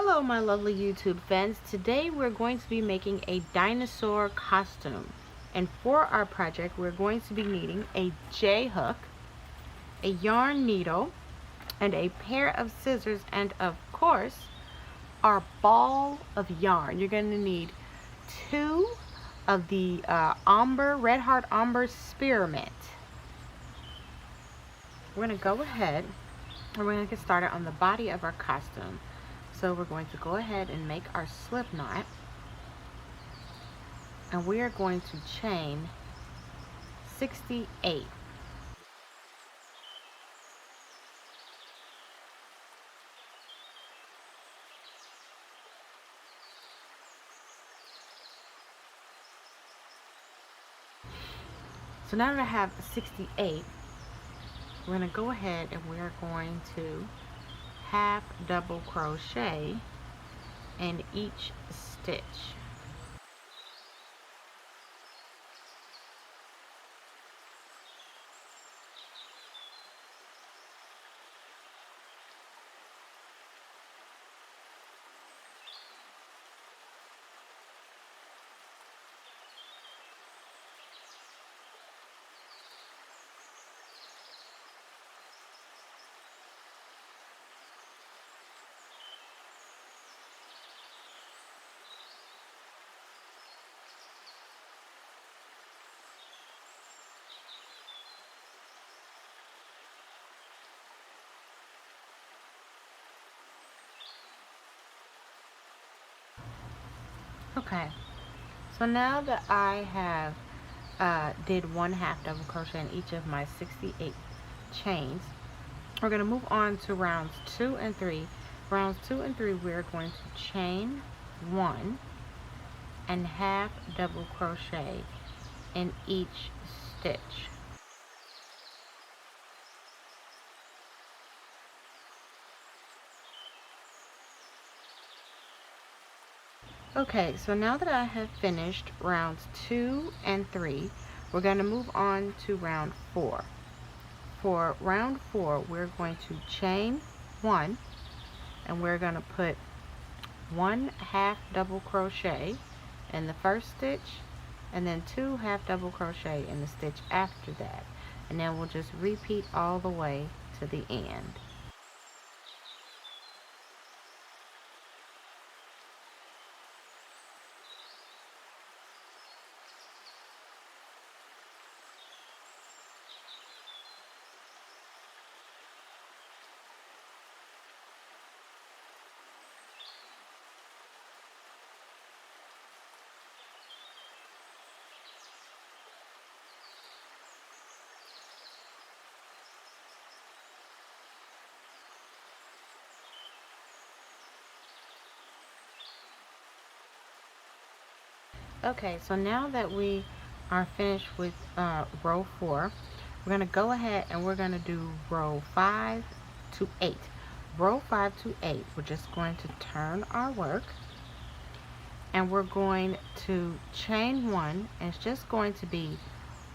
Hello my lovely YouTube fans. Today we're going to be making a dinosaur costume, and for our project we're going to be needing a J-hook, a yarn needle, and a pair of scissors, and of course our ball of yarn. You're going to need two of the Red Heart Ombre Spearmint. We're going to go ahead and we're going to get started on the body of our costume. So we're going to go ahead and make our slip knot, and we are going to chain 68. So now that I have 68, we're going to go ahead and we're going to half double crochet in each stitch. Okay, so now that I have did one half double crochet in each of my 68 chains, we're going to move on to rounds 2 and 3. Rounds 2 and 3, we're going to chain 1 and half double crochet in each stitch. Okay, so now that I have finished rounds 2 and 3, we're going to move on to round 4. For round 4, we're going to chain 1, and we're going to put 1 half double crochet in the first stitch, and then 2 half double crochet in the stitch after that, and then we'll just repeat all the way to the end. Okay, so now that we are finished with row 4, we're going to go ahead and we're going to do row 5 to 8. Row 5 to 8, we're just going to turn our work, and we're going to chain 1, and it's just going to be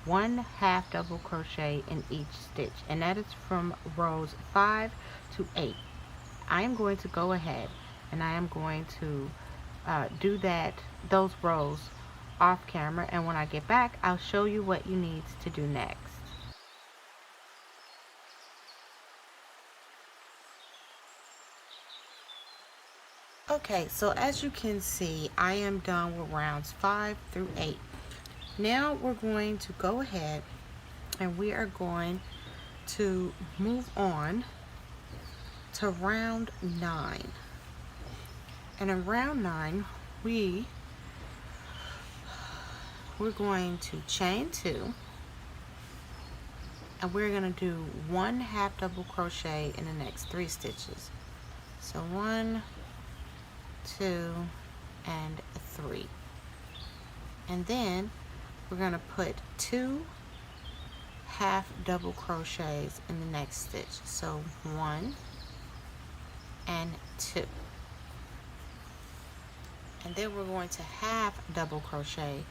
1 half double crochet in each stitch, and that is from rows 5 to 8. I am going to go ahead and I am going to do those rows off camera, and when I get back I'll show you what you need to do next. Okay, so as you can see, I am done with rounds 5 through 8. Now we're going to go ahead and we are going to move on to round 9. And in round 9, we're going to chain 2, and we're going to do 1 half double crochet in the next 3 stitches. So 1, 2, and 3. And then we're going to put 2 half double crochets in the next stitch. So 1 and 2. And then we're going to half double crochet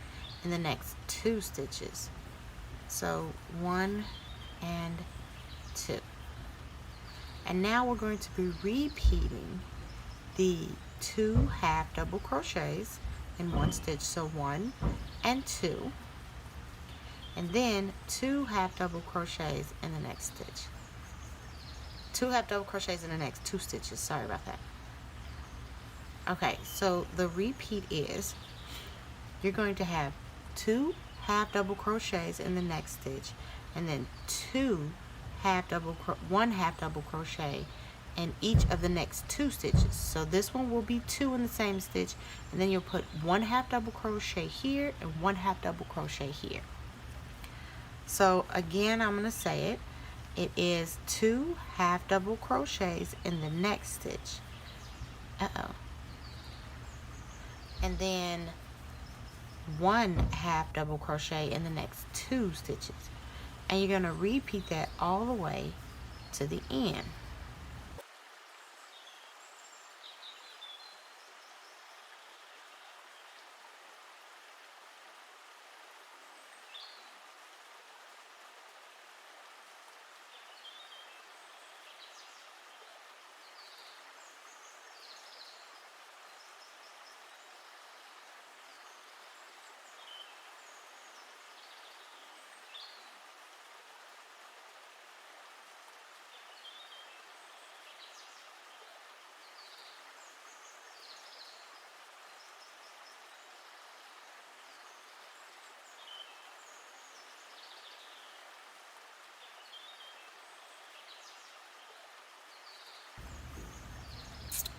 in the next 2 stitches. So 1 and 2. And now we're going to be repeating the 2 half double crochets in one stitch, so 1 and 2, and then 2 half double crochets in the next stitch. 2 half double crochets in the next 2 stitches, sorry about that. Okay, so the repeat is you're going to have 2 half double crochets in the next stitch, and then 1 half double crochet in each of the next 2 stitches. So this one will be 2 in the same stitch, and then you'll put 1 half double crochet here and 1 half double crochet here. So again, I'm going to say it. It is 2 half double crochets in the next stitch. And then 1 half double crochet in the next 2 stitches. And you're going to repeat that all the way to the end.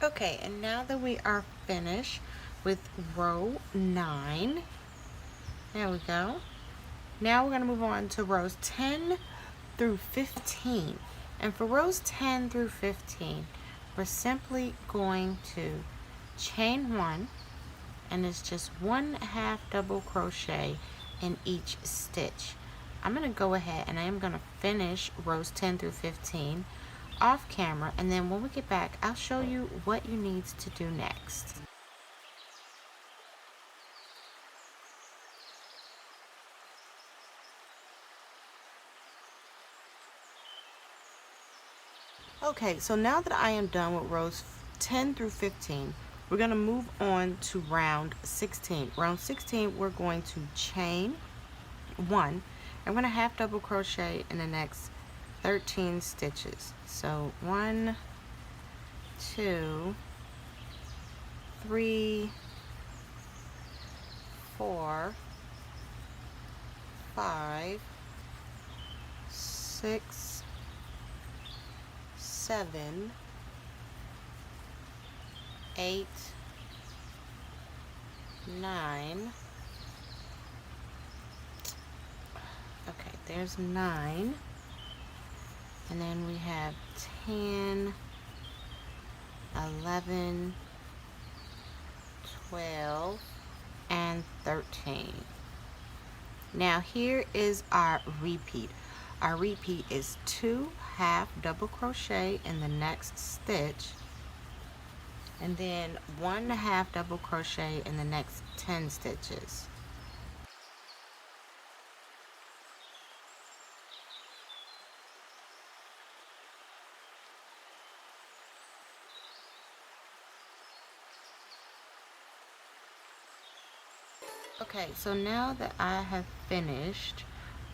Okay, and now that we are finished with row 9, there we go. Now we're going to move on to rows 10 through 15. And for rows 10 through 15, we're simply going to chain 1, and it's just 1 half double crochet in each stitch. I'm going to go ahead and I am going to finish rows 10 through 15 off camera, and then when we get back, I'll show you what you need to do next. Okay, so now that I am done with rows 10 through 15, we're going to move on to round 16. Round 16, we're going to chain 1. I'm going to half double crochet in the next 13 stitches. So 1, 2, 3, 4, 5, 6, 7, 8, 9. Okay, there's 9. And then we have 10, 11, 12, and 13. Now here is our repeat. Our repeat is 2 half double crochet in the next stitch, and then 1 half double crochet in the next 10 stitches. Okay, so now that I have finished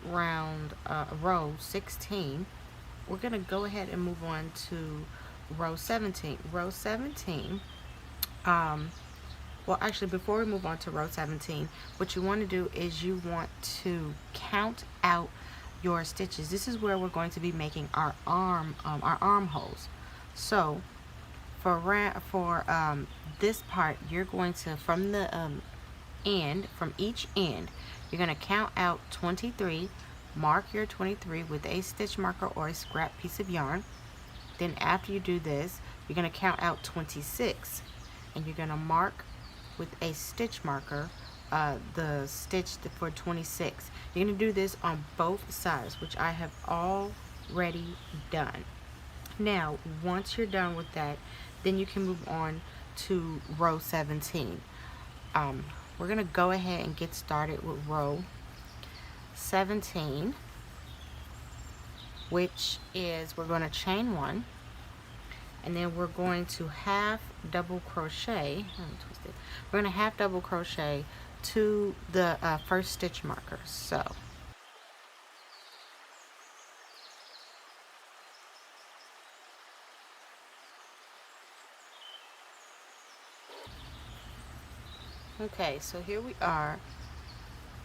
row 16, we're going to go ahead and move on to row 17. Row 17, well actually before we move on to row 17, what you want to do is you want to count out your stitches. This is where we're going to be making our armholes. So for this part, you're going to, from the from each end, you're going to count out 23. Mark your 23 with a stitch marker or a scrap piece of yarn. Then after you do this, you're going to count out 26, and you're going to mark with a stitch marker the stitch for 26. You're going to do this on both sides, which I have already done. Now once you're done with that, then you can move on to row 17. We're going to go ahead and get started with row 17, which is we're going to chain 1, and then we're going to half double crochet, let me twist it. We're going to half double crochet to the first stitch marker. So okay, so here we are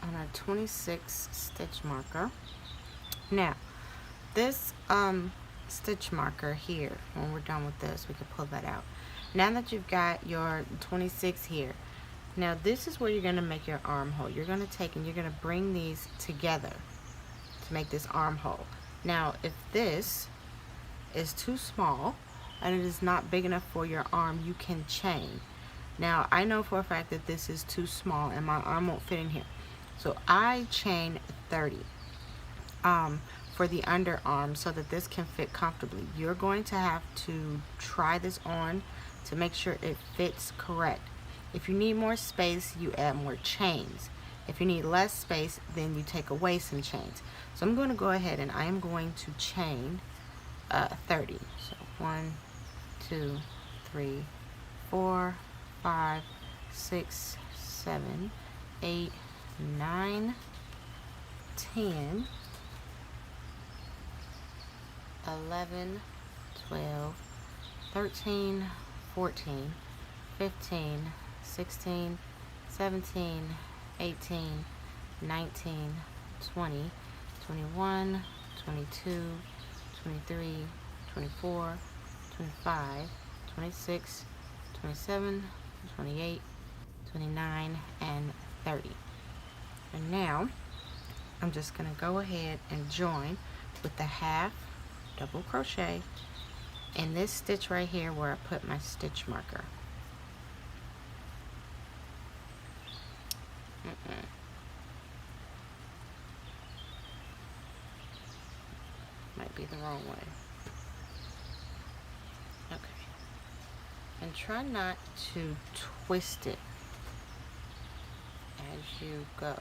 on our 26 stitch marker. Now this stitch marker here, when we're done with this, we can pull that out. Now that you've got your 26 here, now this is where you're going to make your armhole. You're going to take and you're going to bring these together to make this armhole. Now if this is too small and it is not big enough for your arm, you can chain. Now I know for a fact that this is too small and my arm won't fit in here, so I chain 30 for the underarm so that this can fit comfortably. You're going to have to try this on to make sure it fits correct. If you need more space, you add more chains. If you need less space, then you take away some chains. So I'm going to go ahead and I am going to chain 30. So 1, 2, 3, 4, 5, 6, 7, 8, 9, 10, 11, 12, 13, 14, 15, 16, 17, 18, 19, 20, 21, 22, 23, 24, 25, 26, 27, 28, 29, and 30. And now I'm just going to go ahead and join with the half double crochet in this stitch right here where I put my stitch marker. Might be the wrong way. Okay. And try not to twist it as you go.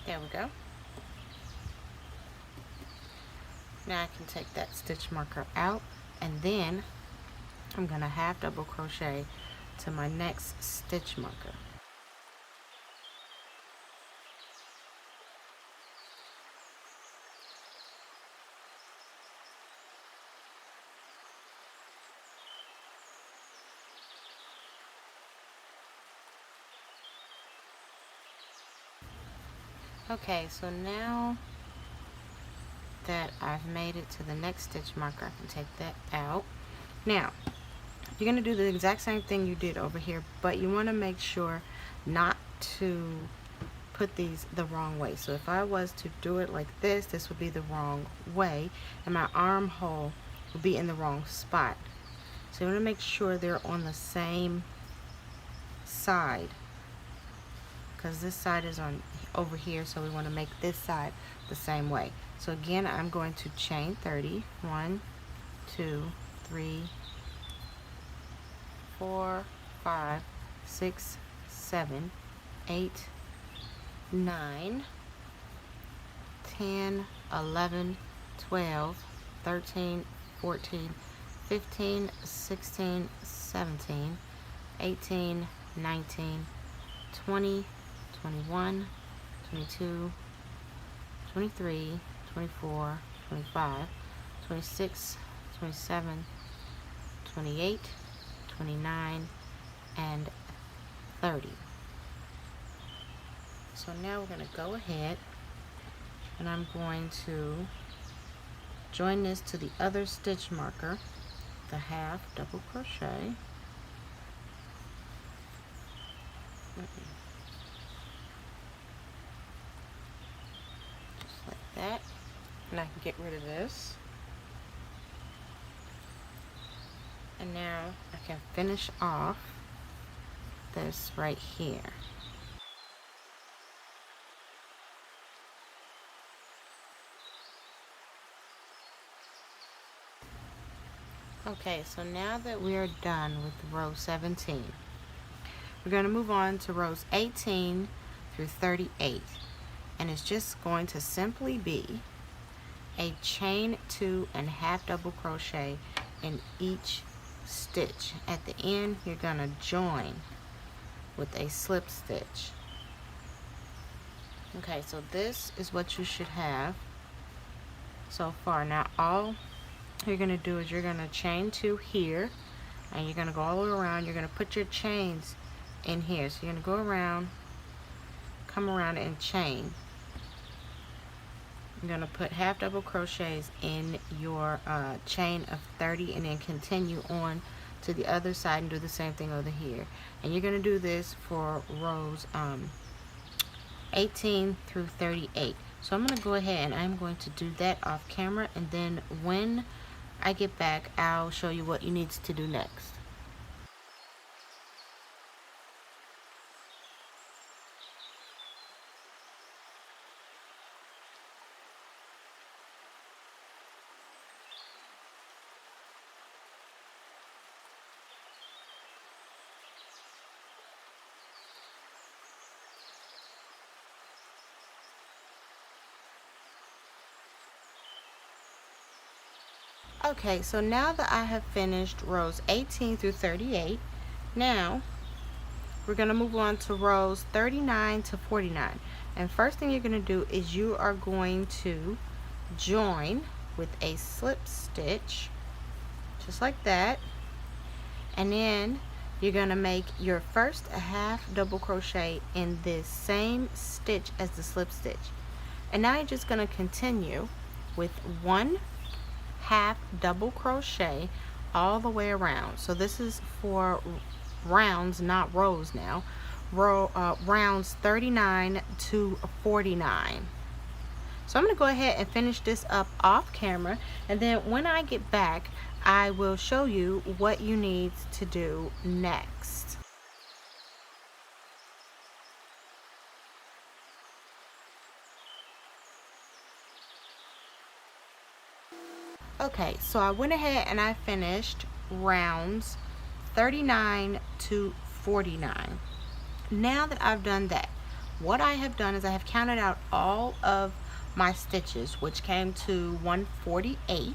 There we go. Now I can take that stitch marker out, and then I'm going to half double crochet to my next stitch marker. Okay, so now that I've made it to the next stitch marker, I can take that out. Now you're going to do the exact same thing you did over here, but you want to make sure not to put these the wrong way. So if I was to do it like this, this would be the wrong way and my armhole would be in the wrong spot. So you want to make sure they're on the same side, because this side is on over here, so we want to make this side the same way. So again, I'm going to chain 30. 1, 2, 3, 4, 5, 6, 7, 8, 9, 10, 11, 12, 13, 14, 15, 16, 17, 18, 19, 20, 21, 22, 23, 24, 25, 26, 27, 28, 29, and 30. So now we're going to go ahead and I'm going to join this to the other stitch marker, the half double crochet. Just like that. And I can get rid of this. And now I can finish off this right here. Okay, so now that we are done with row 17, we're going to move on to rows 18 through 38. And it's just going to simply be a chain 2 and half double crochet in each stitch. At the end, you're going to join with a slip stitch. Okay, so this is what you should have so far. Now all you're going to do is you're going to chain 2 here, and you're going to go all the way around. You're going to put your chains in here. So you're going to go around, come around and chain. You're going to put half double crochets in your chain of 30, and then continue on to the other side and do the same thing over here. And you're going to do this for rows 18 through 38. So I'm going to go ahead and I'm going to do that off camera, and then when I get back, I'll show you what you need to do next. Okay, so now that I have finished rows 18 through 38, now we're going to move on to rows 39 to 49. And first thing you're going to do is you are going to join with a slip stitch, just like that. And then you're going to make your first half double crochet in this same stitch as the slip stitch. And now you're just going to continue with 1 half double crochet all the way around. So this is for rounds, not rows now. Rounds 39 to 49. So I'm going to go ahead and finish this up off camera, and then when I get back, I will show you what you need to do next. Okay, so I went ahead and I finished rounds 39 to 49. Now that I've done that, what I have done is I have counted out all of my stitches, which came to 148,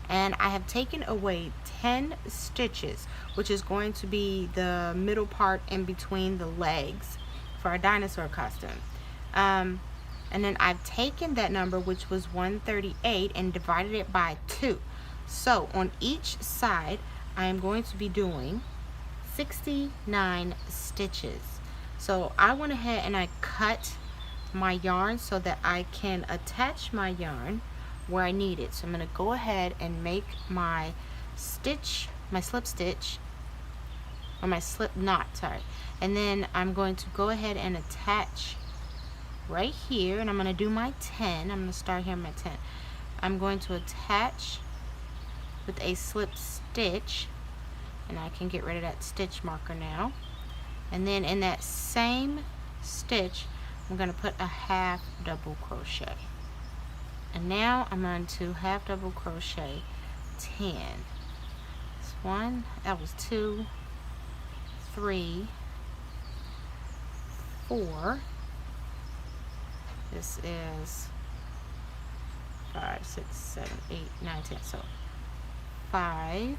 and I have taken away 10 stitches, which is going to be the middle part in between the legs for a dinosaur costume. And then I've taken that number, which was 138, and divided it by 2. So on each side, I am going to be doing 69 stitches. So I went ahead and I cut my yarn so that I can attach my yarn where I need it. So I'm going to go ahead and make my stitch, my slip stitch, or my slip knot, sorry. And then I'm going to go ahead and attach right here, and I'm going to do my 10. I'm going to start here at my 10. I'm going to attach with a slip stitch, and I can get rid of that stitch marker now. And then in that same stitch, I'm going to put a half double crochet. And now I'm going to half double crochet 10. That's 1, that was 2, 3, 4. This is 5, 6, 7, 8, 9, 10. So 5.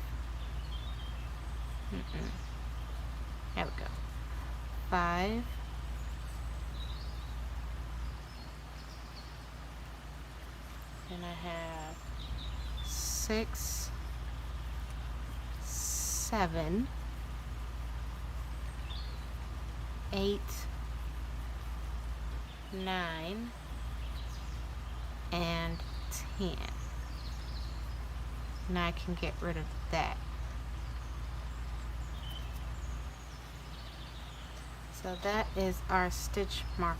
There we go. 5. Then I have 6, 7, 8, 9, and 10. Now I can get rid of that. So that is our stitch mark,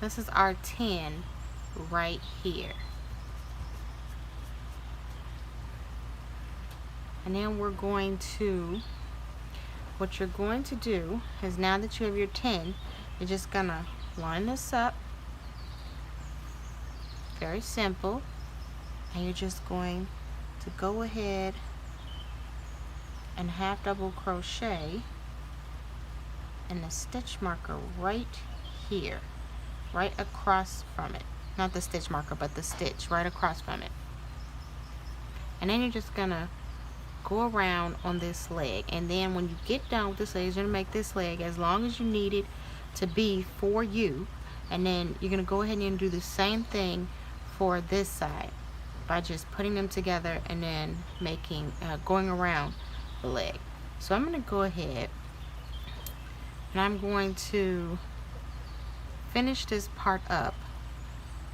this is our 10 right here. And then we're going to, what you're going to do is, now that you have your 10, you're just gonna line this up, very simple, and you're just going to go ahead and half double crochet in the stitch marker right here, right across from it. Not the stitch marker, but the stitch right across from it. and then you're just gonna go around on this leg, and then when you get done with this leg, you're gonna make this leg as long as you need it to be for you, and then you're gonna go ahead and do the same thing for this side by just putting them together and then making going around the leg. So I'm gonna go ahead and I'm going to finish this part up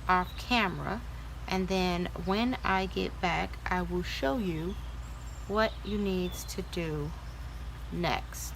off camera, and then when I get back I will show you what you need to do next.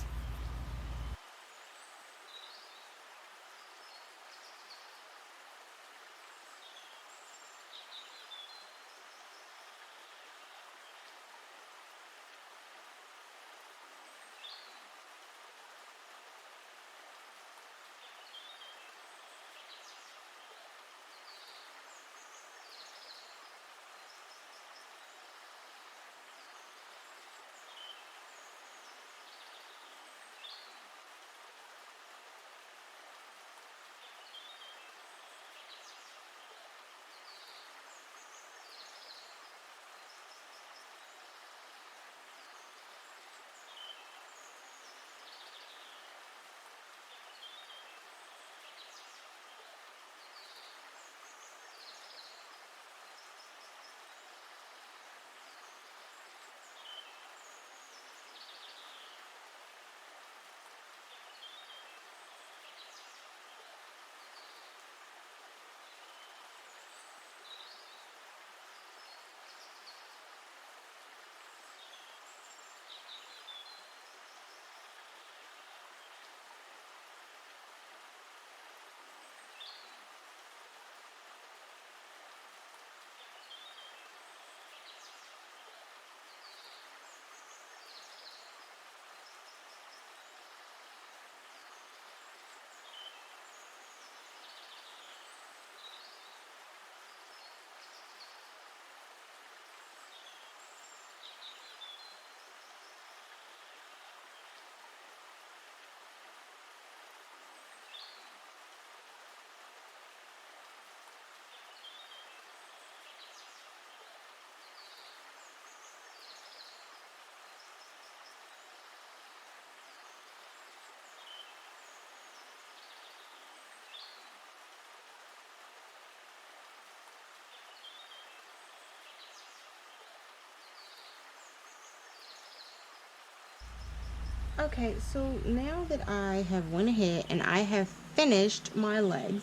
Okay, so now that I have went ahead and I have finished my legs,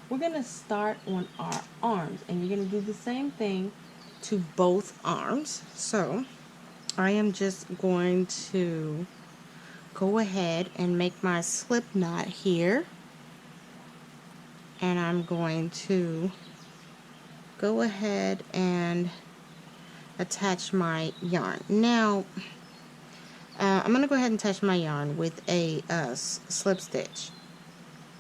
we're gonna start on our arms, and you're gonna do the same thing to both arms. So I am just going to go ahead and make my slip knot here, and I'm going to go ahead and attach my yarn. Now I'm going to go ahead and attach my yarn with a slip stitch,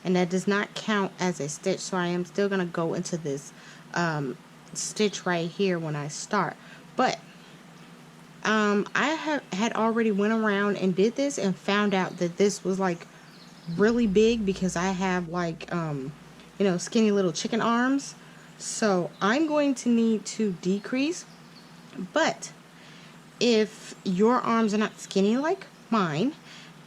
and that does not count as a stitch, so I am still going to go into this stitch right here when I start. But I had already went around and did this and found out that this was like really big because I have like you know, skinny little chicken arms, so I'm going to need to decrease. But if your arms are not skinny like mine,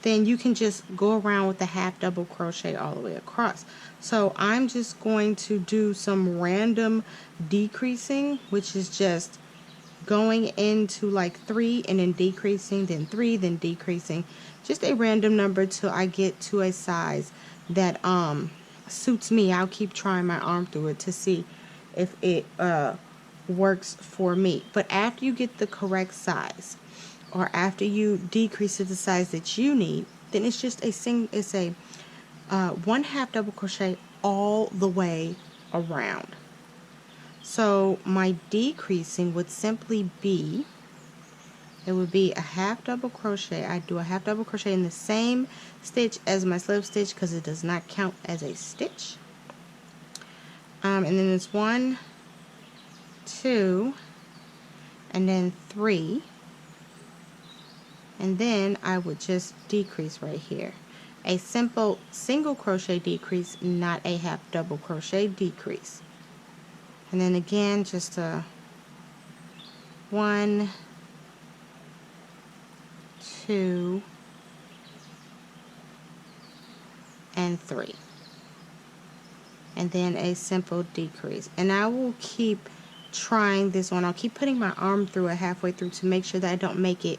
then you can just go around with the half double crochet all the way across. So I'm just going to do some random decreasing, which is just going into like 3 and then decreasing, then 3, then decreasing, just a random number till I get to a size that suits me. I'll keep trying my arm through it to see if it works for me. But after you get the correct size, or after you decrease to the size that you need, then it's just a 1 half double crochet all the way around. So my decreasing would simply be, it would be a half double crochet. I do a half double crochet in the same stitch as my slip stitch because it does not count as a stitch. And then it's 1, 2, and then 3, and then I would just decrease right here. A simple single crochet decrease, not a half double crochet decrease. And then again, just a 1, 2, and 3, and then a simple decrease. And I will keep trying this one. I'll keep putting my arm through it halfway through to make sure that I don't make it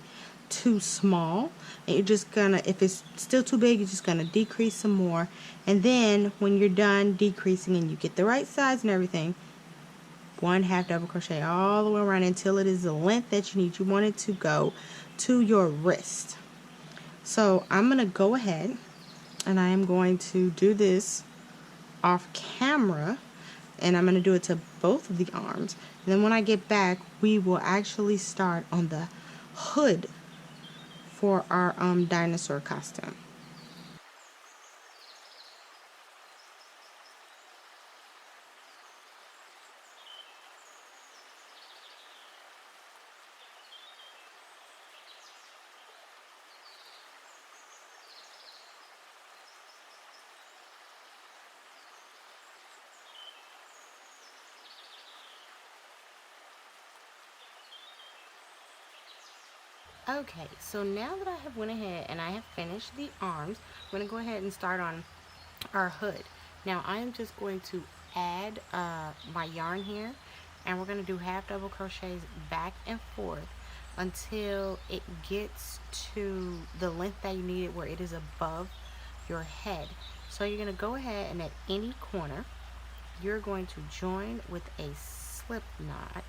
too small. And you're just gonna, if it's still too big, you're just gonna decrease some more. And then when you're done decreasing and you get the right size and everything, 1 half double crochet all the way around until it is the length that you need. You want it to go to your wrist. So I'm gonna go ahead and I am going to do this off camera, and I'm going to do it to both of the arms. And then when I get back, we will actually start on the hood for our dinosaur costume. Okay, so now that I have went ahead and I have finished the arms, I'm going to go ahead and start on our hood. Now I am just going to add my yarn here, and we're going to do half double crochets back and forth until it gets to the length that you need it, where it is above your head. So you're going to go ahead and at any corner you're going to join with a slip knot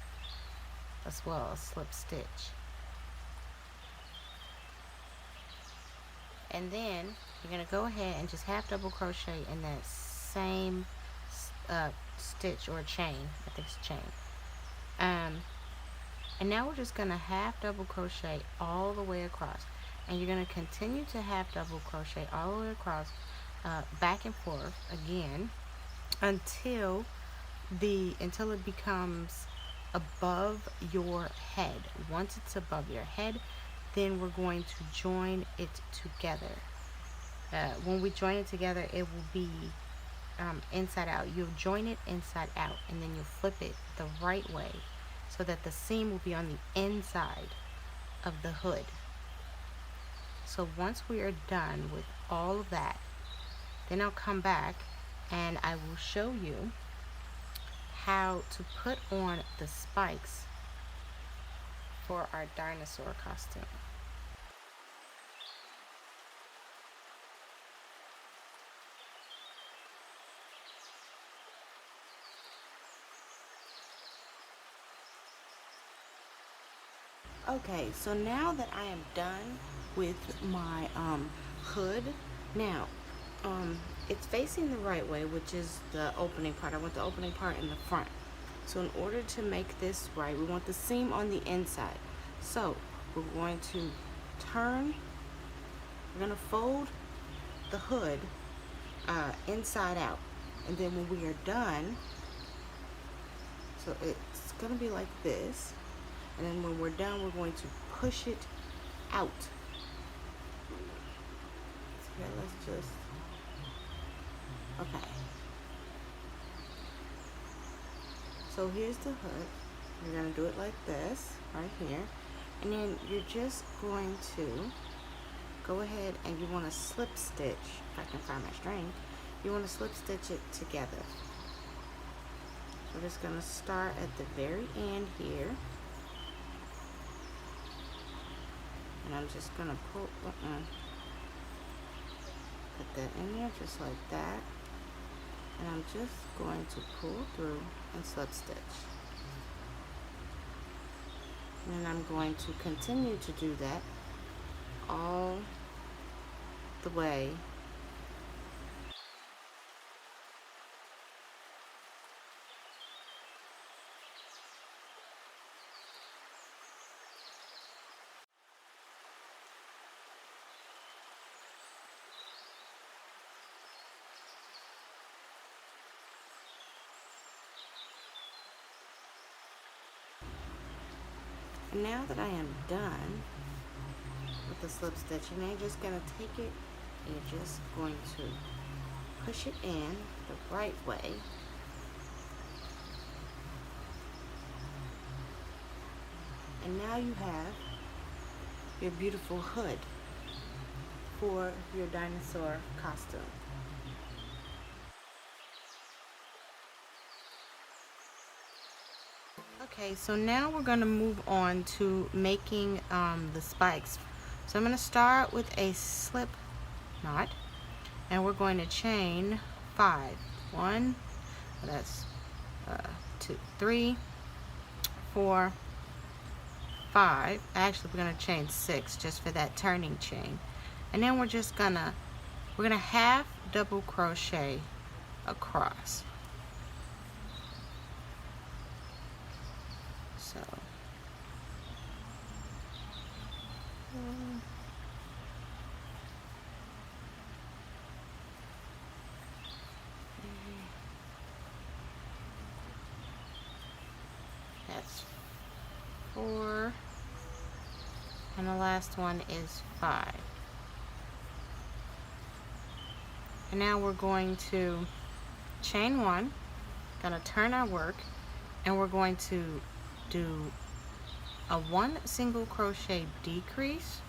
as well as slip stitch. And then you're going to go ahead and just half double crochet in that same stitch or chain. I think it's chain. And now we're just going to half double crochet all the way across. And you're going to continue to half double crochet all the way across, back and forth again until it becomes above your head. Once it's above your head, then we're going to join it together. When we join it together, it will be inside out. You'll join it inside out, and then you'll flip it the right way so that the seam will be on the inside of the hood. So once we are done with all of that, then I'll come back and I will show you how to put on the spikes for our dinosaur costume. Okay, so now that I am done with my hood, now it's facing the right way, which is the opening part. I want the opening part in the front. So in order to make this right, we want the seam on the inside. So we're going to turn, we're going to fold the hood inside out. And then when we are done, so it's going to be like this. And then when we're done, we're going to push it out. So let's just, okay. So here's the hood. You're going to do it like this, right here. And then you're just going to go ahead and you want to slip stitch, if I can find my string, you want to slip stitch it together. So we're just going to start at the very end here. And I'm just going to put that in there just like that. And I'm just going to pull through and slip stitch. And then I'm going to continue to do that all the way . And now that I am done with the slip stitching, you're just going to take it and you're just going to push it in the right way. And now you have your beautiful hood for your dinosaur costume. Okay, so now we're going to move on to making the spikes. So I'm going to start with a slip knot, and we're going to chain 5. 1, that's 2, 3, 4, 5. Actually, we're going to chain 6 just for that turning chain. And then we're going to half double crochet across. So that's 4, and the last one is 5. And now we're going to chain 1, gonna turn our work, and we're going to do a 1 single crochet decrease,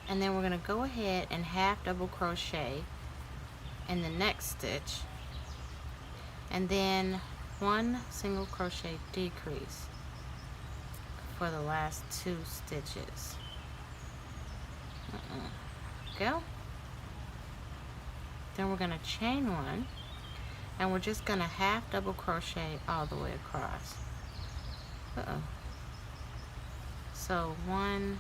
and then we're going to go ahead and half double crochet in the next stitch, and then 1 single crochet decrease for the last 2 stitches. Go. Then we're going to chain 1, and we're just going to half double crochet all the way across. So 1,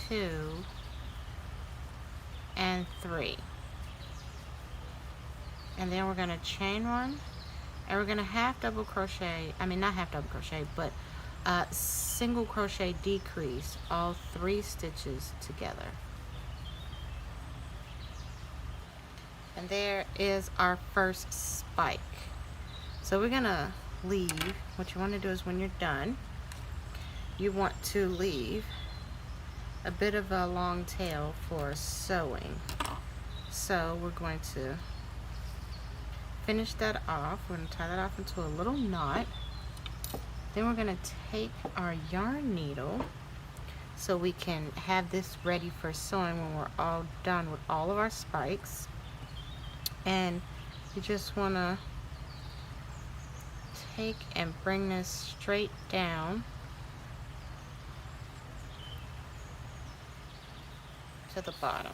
2, and 3. And then we're going to chain 1, and we're going to half double crochet, not half double crochet, but single crochet decrease all 3 stitches together. And there is our first spike. So we're going to leave, what you want to do is when you're done, you want to leave a bit of a long tail for sewing. So we're going to finish that off. We're going to tie that off into a little knot. Then we're going to take our yarn needle so we can have this ready for sewing when we're all done with all of our spikes. And you just want to take and bring this straight down to the bottom.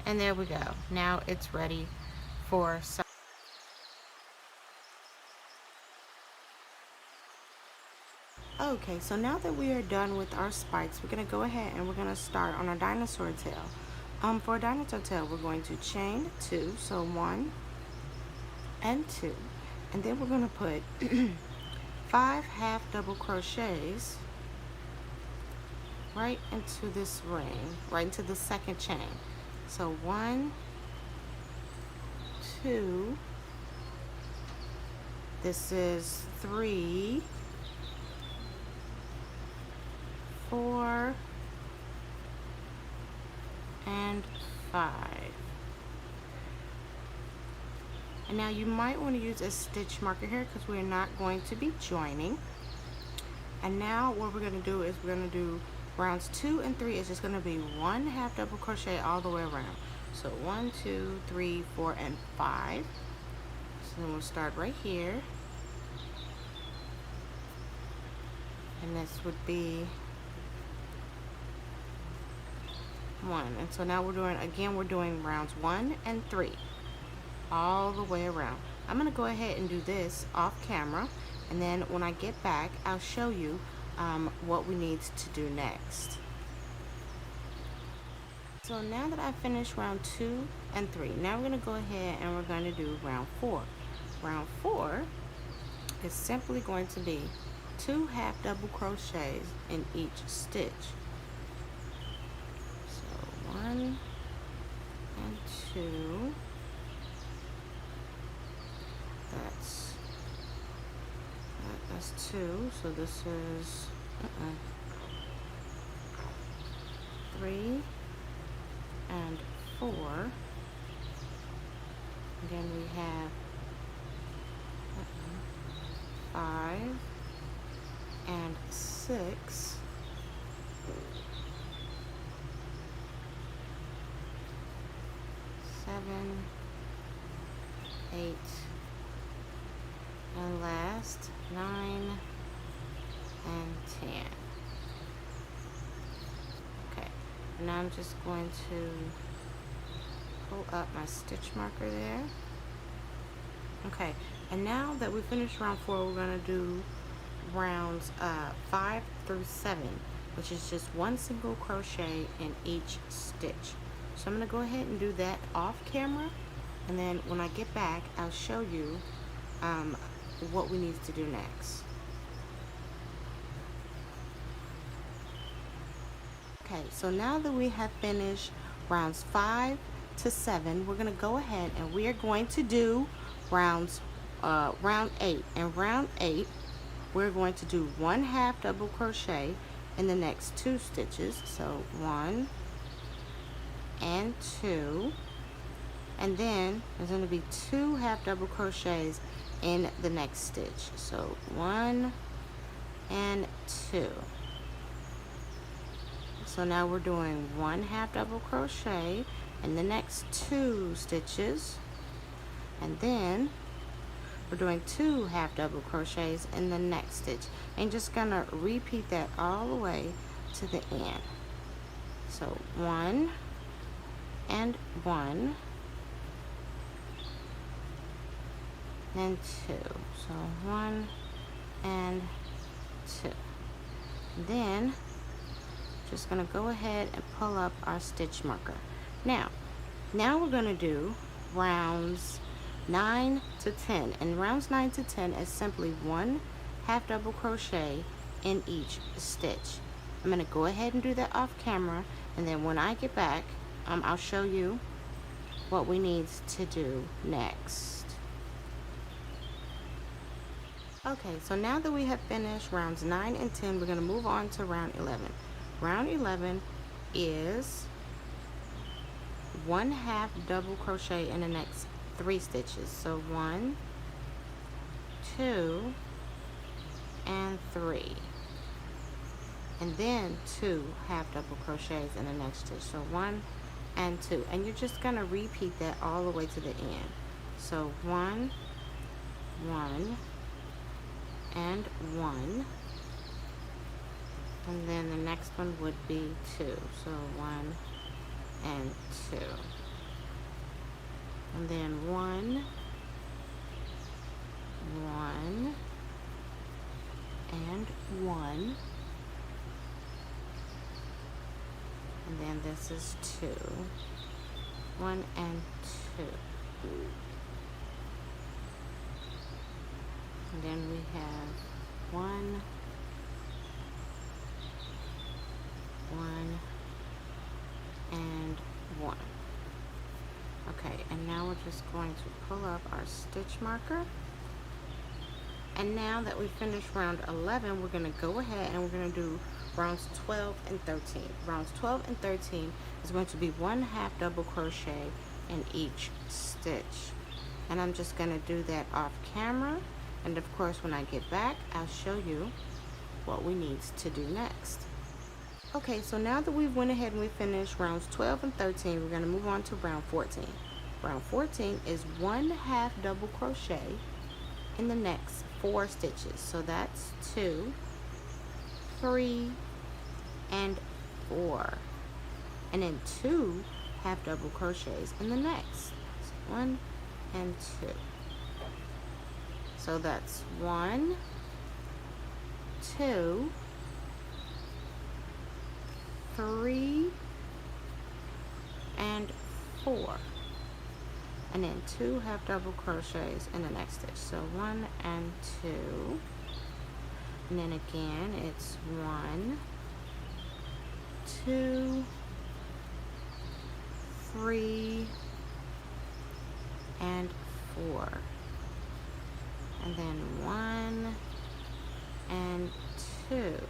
And there we go. Now it's ready for sewing. Okay, so now that we are done with our spikes, we're going to go ahead and we're going to start on our dinosaur tail. For a dinosaur tail, we're going to chain 2, so 1 and 2, and then we're going to put 5 half double crochets right into this ring, right into the second chain. So 1, 2, this is 3, 4, and 5. And now you might want to use a stitch marker here because we're not going to be joining. And now what we're going to do is we're going to do rounds 2 and 3 is just going to be 1 half double crochet all the way around. So 1, 2, 3, 4, and 5. So then we'll start right here. And this would be 1. And so now we're doing rounds 1 and 3 all the way around. I'm going to go ahead and do this off camera, and then when I get back I'll show you what we need to do next. So now that I've finished round 2 and 3, now we're going to go ahead and we're going to do round 4. Round 4 is simply going to be 2 half double crochets in each stitch. 1 and 2. That's 2. So this is 3 and 4. Again, we have 5 and 6, 7, 8, and last 9 and 10. Okay, now I'm just going to pull up my stitch marker there. Okay, and now that we finished round 4, we're going to do rounds 5 through 7, which is just one single crochet in each stitch. So I'm going to go ahead and do that off camera, and then when I get back, I'll show you what we need to do next. Okay, so now that we have finished rounds 5 to 7, we're going to go ahead and we are going to do round 8. And round 8, we're going to do 1/2 double crochet in the next 2 stitches. So 1 and 2, and then there's going to be 2 half double crochets in the next stitch. So 1 and 2. So now we're doing 1/2 double crochet in the next 2 stitches, and then we're doing 2 half double crochets in the next stitch, and just gonna repeat that all the way to the end. So 1 and 1 and 2. So 1 and 2. Then just gonna go ahead and pull up our stitch marker. Now we're gonna do rounds 9 to 10, and rounds 9 to 10 is simply 1/2 double crochet in each stitch. I'm gonna go ahead and do that off camera, and then when I get back, I'll show you what we need to do next. Okay, so now that we have finished rounds 9 and 10, we're gonna move on to round 11. Round 11 is 1/2 double crochet in the next 3 stitches. So 1, 2, and 3, and then 2 half double crochets in the next stitch. So 1 and 2, and you're just gonna repeat that all the way to the end. So 1, 1, and 1, and then the next one would be 2. So 1 and 2, and then 1, 1, and 1, and then this is 2, 1 and 2, and then we have 1, 1, and 1. Okay, and now we're just going to pull up our stitch marker. And now that we finished round 11, we're going to go ahead and we're going to do rounds 12 and 13. Rounds 12 and 13 is going to be 1/2 double crochet in each stitch. And I'm just going to do that off camera. And of course, when I get back, I'll show you what we need to do next. Okay, so now that we've went ahead and we finished rounds 12 and 13, we're going to move on to round 14. Round 14 is 1/2 double crochet in the next 4 stitches. So that's 2, 3, and 4, and then 2 half double crochets in the next. So 1 and 2. So that's 1, 2, 3, and 4, and then 2 half double crochets in the next stitch. So 1 and 2, and then again it's 1, 2, 3, and 4, and then 1 and 2.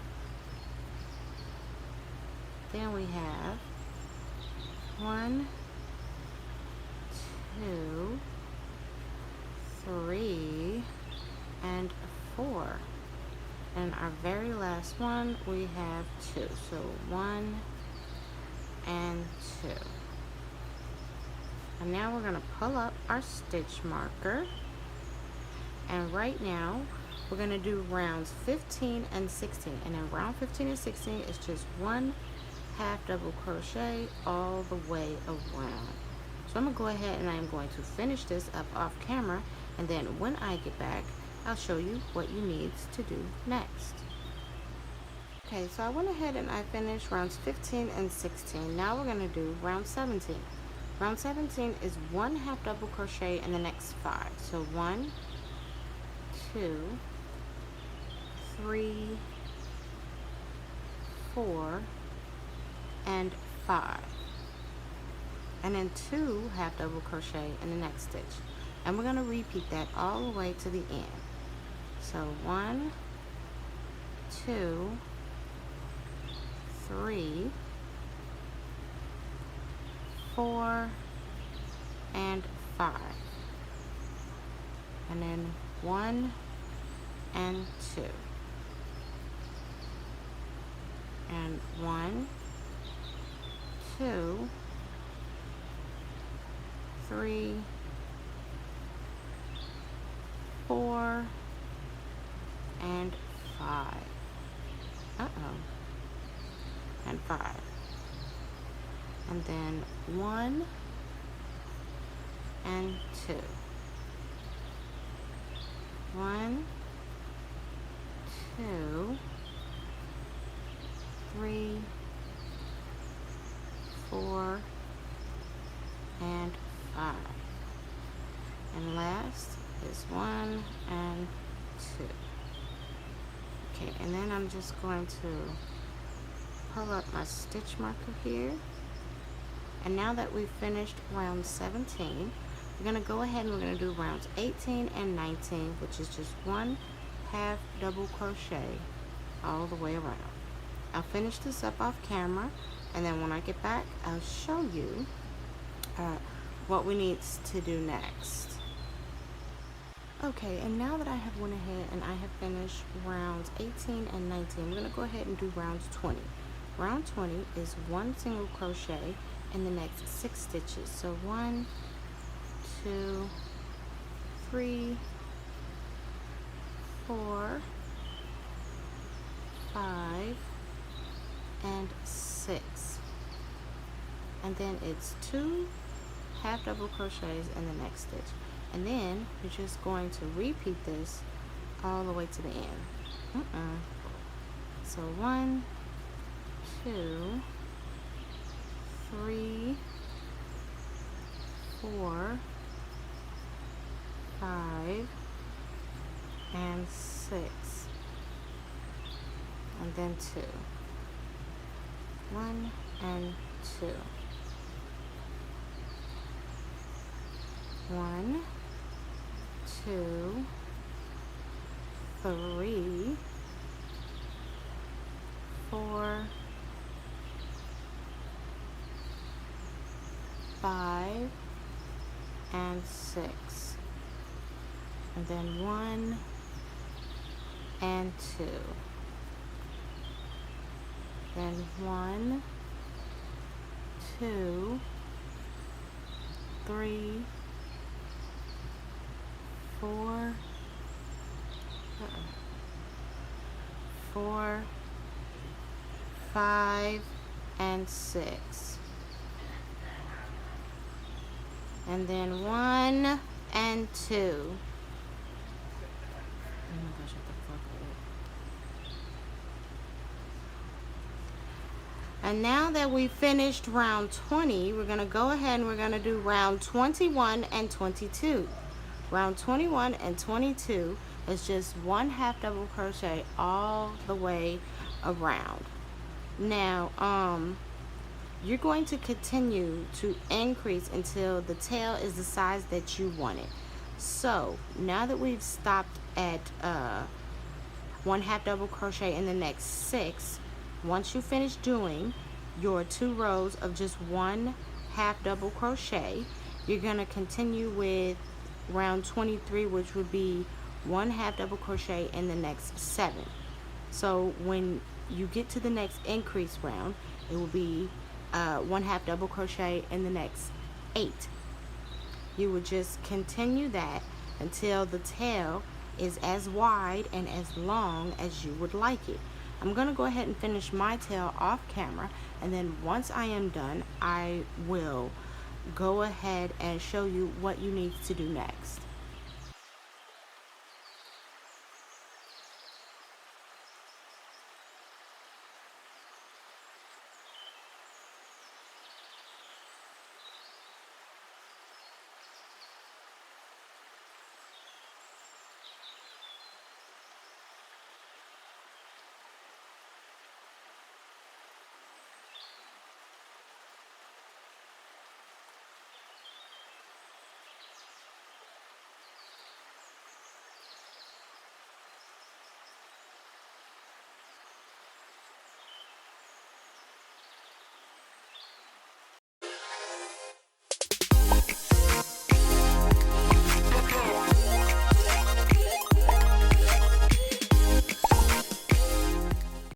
Then we have 1, 2, And our very last one, we have 2. So 1 and 2. And now we're going to pull up our stitch marker. And right now, we're going to do rounds 15 and 16. And in round 15 and 16, it's just 1 half double crochet all the way around. So I'm going to go ahead and I'm going to finish this up off camera. And then when I get back, I'll show you what you need to do next. Okay, so I went ahead and I finished rounds 15 and 16. Now we're going to do round 17. Round 17 is 1 half double crochet in the next 5. So 1, 2, 3, 4, and 5. And then 2 half double crochet in the next stitch. And we're going to repeat that all the way to the end. So 1, 2, 3, 4, and 5. And then 1 and 2. And 1, 2, 3, 4, and 5. And 5. And then 1 and 2. 1, 2, 3, 4, and 5. And last is 1 and 2. Okay, and then I'm just going to pull up my stitch marker here. And now that we've finished round 17, we're going to go ahead and we're going to do rounds 18 and 19, which is just 1 half double crochet all the way around. I'll finish this up off camera, and then when I get back, I'll show you what we need to do next. Okay, and now that I have went ahead and I have finished rounds 18 and 19, I'm going to go ahead and do rounds 20. Round 20 is 1 single crochet in the next 6 stitches. So 1, 2, 3, 4, 5, and 6. And then it's 2 half double crochets in the next stitch. And then you're just going to repeat this all the way to the end. So 1, 2, 3, 4, 5, and 6. And then 2. 1 and 2. 1, 2, 3, 4, 5, and 6. And then 1 and 2. Then 1, 2, 3, 4, 5, and 6. And then 1 and 2. Oh my gosh, what the fuck is it? And now that we've finished round 20, we're going to go ahead and we're going to do round 21 and 22. Round 21 and 22 is just 1 half double crochet all the way around. Now, you're going to continue to increase until the tail is the size that you want it. So now that we've stopped at 1 half double crochet in the next 6, once you finish doing your 2 rows of just 1 half double crochet, you're going to continue with round 23, which would be 1 half double crochet in the next 7. So when you get to the next increase round, it will be 1/2 double crochet in the next 8. You would just continue that until the tail is as wide and as long as you would like it. I'm going to go ahead and finish my tail off camera, and then once I am done, I will go ahead and show you what you need to do next.